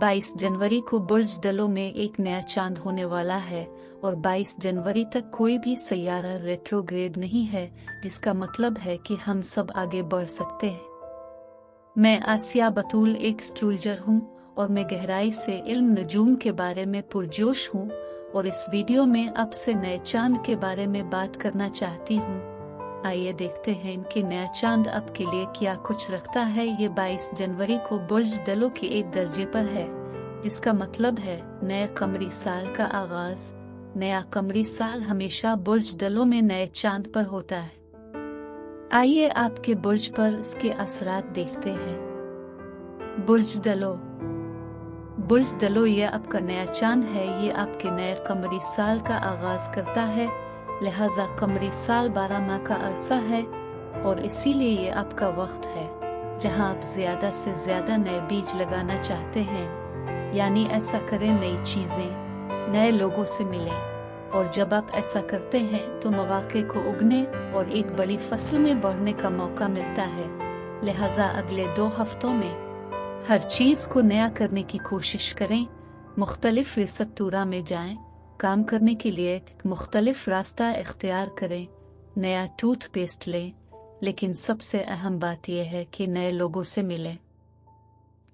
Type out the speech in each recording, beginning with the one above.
22 जनवरी को बुर्ज दलो में एक नया चांद होने वाला है और 22 जनवरी तक कोई भी सैयारा रेट्रोग्रेड नहीं है, जिसका मतलब है कि हम सब आगे बढ़ सकते हैं। मैं आसिया बतूल एक एस्ट्रोलॉजर हूँ और मैं गहराई से इल्म नजूम के बारे में पुरजोश हूँ और इस वीडियो में आपसे नए चांद के बारे में बात करना चाहती हूँ। आइए देखते हैं इनके नया चांद आपके लिए क्या कुछ रखता है। ये 22 जनवरी को बुर्ज दलो के एक दर्जे पर है, जिसका मतलब है नए कमरी साल का आगाज। नया कमरी साल हमेशा बुर्ज दलो में नए चांद पर होता है। आइए आपके बुर्ज पर इसके असरात देखते हैं। बुर्ज दलो ये आपका नया चांद है। ये आपके नए कमरी साल का आगाज करता है, लिहाजा कमरी साल 12 माह का अरसा है और इसीलिए ये आपका वक्त है जहां आप ज्यादा से ज्यादा नए बीज लगाना चाहते हैं। यानी ऐसा करें, नई चीजें, नए लोगों से मिलें, और जब आप ऐसा करते हैं तो मौके को उगने और एक बड़ी फसल में बढ़ने का मौका मिलता है। लिहाजा अगले 2 हफ्तों में हर चीज को नया करने की कोशिश करें। मुख्तलिफ रिसतूरा में जाएं, काम करने के लिए मुख्तलिफ रास्ता इख्तियार करें, नया टूथपेस्ट लें, लेकिन सबसे अहम बात यह है कि नए लोगों से मिलें।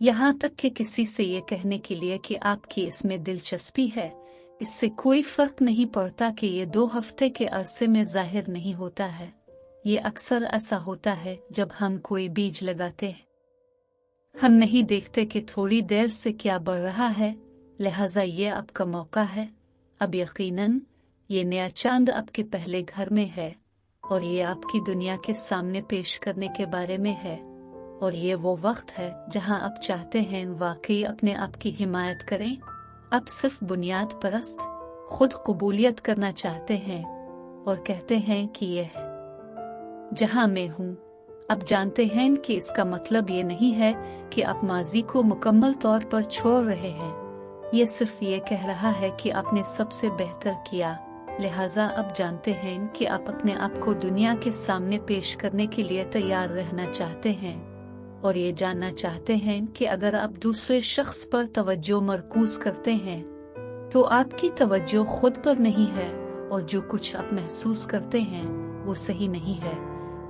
यहाँ तक कि किसी से ये कहने के लिए कि आपकी इसमें दिलचस्पी है, इससे कोई फर्क नहीं पड़ता कि ये 2 हफ्ते के अरसे में जाहिर नहीं होता है। ये अक्सर ऐसा होता है जब हम कोई बीज लगाते हैं, हम नहीं देखते कि थोड़ी देर से क्या बढ़ रहा है। लिहाजा ये आपका मौका है। अब यकीनन ये नया चांद आपके पहले घर में है और ये आपकी दुनिया के सामने पेश करने के बारे में है, और ये वो वक्त है जहां आप चाहते हैं वाकई अपने आप की हिमायत करें। आप सिर्फ बुनियाद परस्त खुद कबूलियत करना चाहते हैं और कहते हैं कि यह जहां मैं हूं। अब जानते हैं कि इसका मतलब ये नहीं है कि आप माजी को मुकम्मल तौर पर छोड़ रहे हैं। ये सिर्फ ये कह रहा है कि आपने सबसे बेहतर किया। लिहाजा अब जानते हैं कि आप अपने आप को दुनिया के सामने पेश करने के लिए तैयार रहना चाहते हैं, और ये जानना चाहते हैं कि अगर आप दूसरे शख्स पर तवज्जो मरकूज करते हैं तो आपकी तवज्जो खुद पर नहीं है, और जो कुछ आप महसूस करते हैं वो सही नहीं है।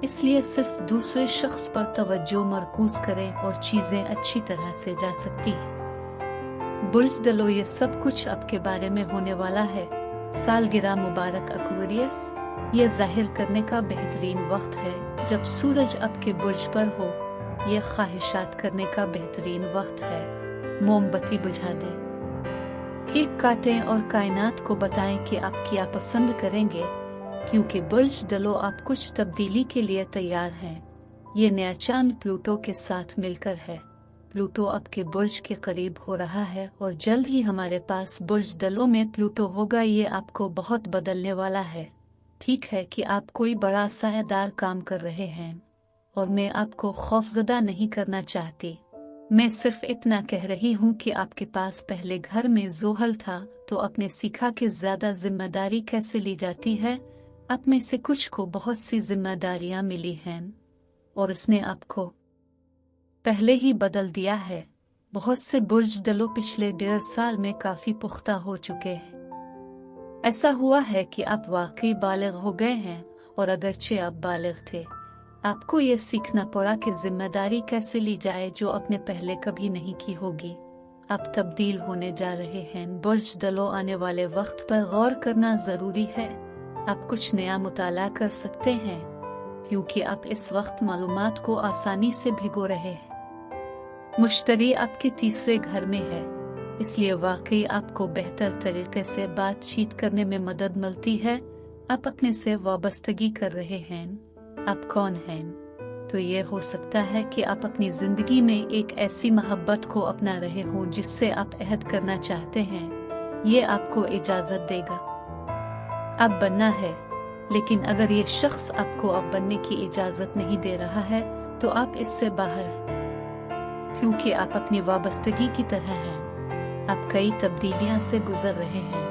इसलिए सिर्फ दूसरे शख्स पर तवज्जो मरकूज करें और चीजें अच्छी तरह से जा सकती हैं। बुर्ज दलो ये सब कुछ आपके बारे में होने वाला है। सालगिरह मुबारक एक्वेरियस। ये जाहिर करने का बेहतरीन वक्त है जब सूरज आपके बुर्ज पर हो। ये ख्वाहिशात करने का बेहतरीन वक्त है। मोमबत्ती बुझा दें, केक काटें और कायनात को बताएं कि आप क्या पसंद करेंगे, क्योंकि बुर्ज दलो आप कुछ तब्दीली के लिए तैयार हैं। ये नया चांद प्लूटो के साथ मिलकर है। प्लूटो आपके बुर्ज के करीब हो रहा है और जल्द ही हमारे पास बुर्ज दलो में प्लूटो होगा। ये आपको बहुत बदलने वाला है। ठीक है कि आप कोई बड़ा सायेदार काम कर रहे हैं और मैं आपको खौफजदा नहीं करना चाहती। मैं सिर्फ इतना कह रही हूँ कि आपके पास पहले घर में जोहल था, तो आपने सीखा कि ज्यादा जिम्मेदारी कैसे ली जाती है। आप में से कुछ को बहुत सी जिम्मेदारियां मिली हैं और उसने आपको पहले ही बदल दिया है। बहुत से बुर्ज दलो पिछले 1.5 साल में काफी पुख्ता हो चुके हैं। ऐसा हुआ है कि आप वाकई बालिग हो गए हैं, और अगरचे आप बालिग थे, आपको ये सीखना पड़ा कि जिम्मेदारी कैसे ली जाए जो आपने पहले कभी नहीं की होगी। आप तब्दील होने जा रहे हैं। बुर्ज दलो आने वाले वक्त पर गौर करना जरूरी है। आप कुछ नया मुताला कर सकते हैं, क्योंकि आप इस वक्त मालूमात को आसानी से भिगो रहे हैं। मुश्तरी आपके तीसरे घर में है, इसलिए वाकई आपको बेहतर तरीके से बातचीत करने में मदद मिलती है। आप अपने से वाबस्तगी कर रहे हैं। आप कौन हैं? तो ये हो सकता है कि आप अपनी जिंदगी में एक ऐसी मोहब्बत को अपना रहे हो जिससे आप अहद करना चाहते हैं। ये आपको इजाजत देगा। अब बनना है, लेकिन अगर ये शख्स आपको अब बनने की इजाजत नहीं दे रहा है तो आप इससे बाहर, क्योंकि आप अपनी वाबस्तगी की तरह हैं। आप कई तब्दीलियां से गुजर रहे हैं।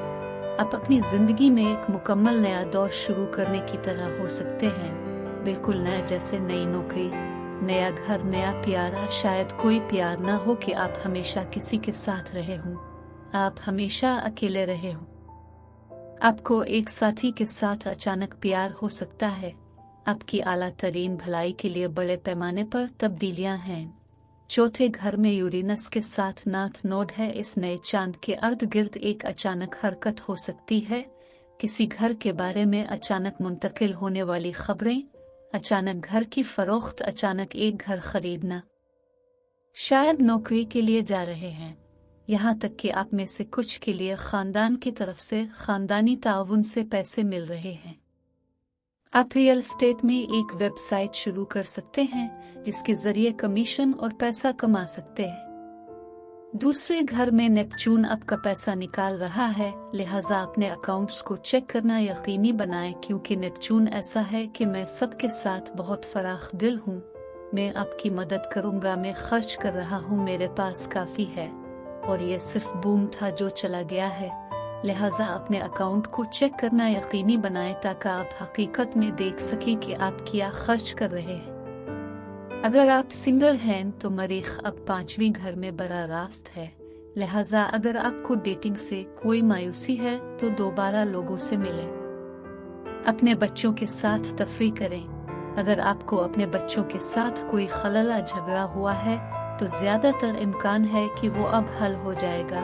आप अपनी जिंदगी में एक मुकम्मल नया दौर शुरू करने की तरह हो सकते हैं, बिल्कुल नया, जैसे नई नौकरी, नया घर, नया प्यारा। शायद कोई प्यार ना हो कि आप हमेशा किसी के साथ रहे हों, आप हमेशा अकेले रहे हों। आपको एक साथी के साथ अचानक प्यार हो सकता है। आपकी आला तरीन भलाई के लिए बड़े पैमाने पर तब्दीलियां हैं। चौथे घर में यूरेनस के साथ नॉर्थ नोड है। इस नए चांद के अर्ध गिर्द एक अचानक हरकत हो सकती है। किसी घर के बारे में अचानक मुंतकिल होने वाली खबरें, अचानक घर की फरोख्त, अचानक एक घर खरीदना। शायद नौकरी के लिए जा रहे हैं, यहाँ तक कि आप में से कुछ के लिए खानदान की तरफ से खानदानी ताउन से पैसे मिल रहे हैं। आप रियल एस्टेट में एक वेबसाइट शुरू कर सकते हैं जिसके जरिए कमीशन और पैसा कमा सकते हैं। दूसरे घर में नेपच्यून आपका पैसा निकाल रहा है, लिहाजा अपने अकाउंट्स को चेक करना यकीनी बनाएं, क्योंकि नेपच्यून ऐसा है कि मैं सबके साथ बहुत फराख दिल हूँ, मैं आपकी मदद करूँगा, मैं खर्च कर रहा हूँ, मेरे पास काफ़ी है, और ये सिर्फ बूम था जो चला गया है। लिहाजा अपने अकाउंट को चेक करना यकीनी बनाएं ताकि आप हकीकत में देख सकें कि आप क्या खर्च कर रहे हैं। अगर आप सिंगल हैं तो मरीख अब 5वीं घर में बड़ा रास्त है, लिहाजा अगर आपको डेटिंग से कोई मायूसी है तो दोबारा लोगों से मिलें। अपने बच्चों के साथ तफरी करें। अगर आपको अपने बच्चों के साथ कोई खलल झगड़ा हुआ है तो ज्यादातर इम्कान है कि वो अब हल हो जाएगा।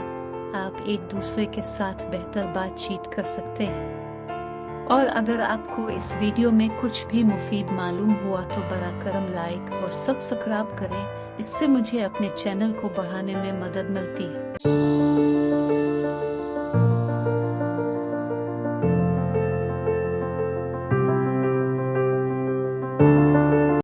आप एक दूसरे के साथ बेहतर बातचीत कर सकते हैं। और अगर आपको इस वीडियो में कुछ भी मुफीद मालूम हुआ तो बरा करम लाइक और सब्सक्राइब करें, इससे मुझे अपने चैनल को बढ़ाने में मदद मिलती है।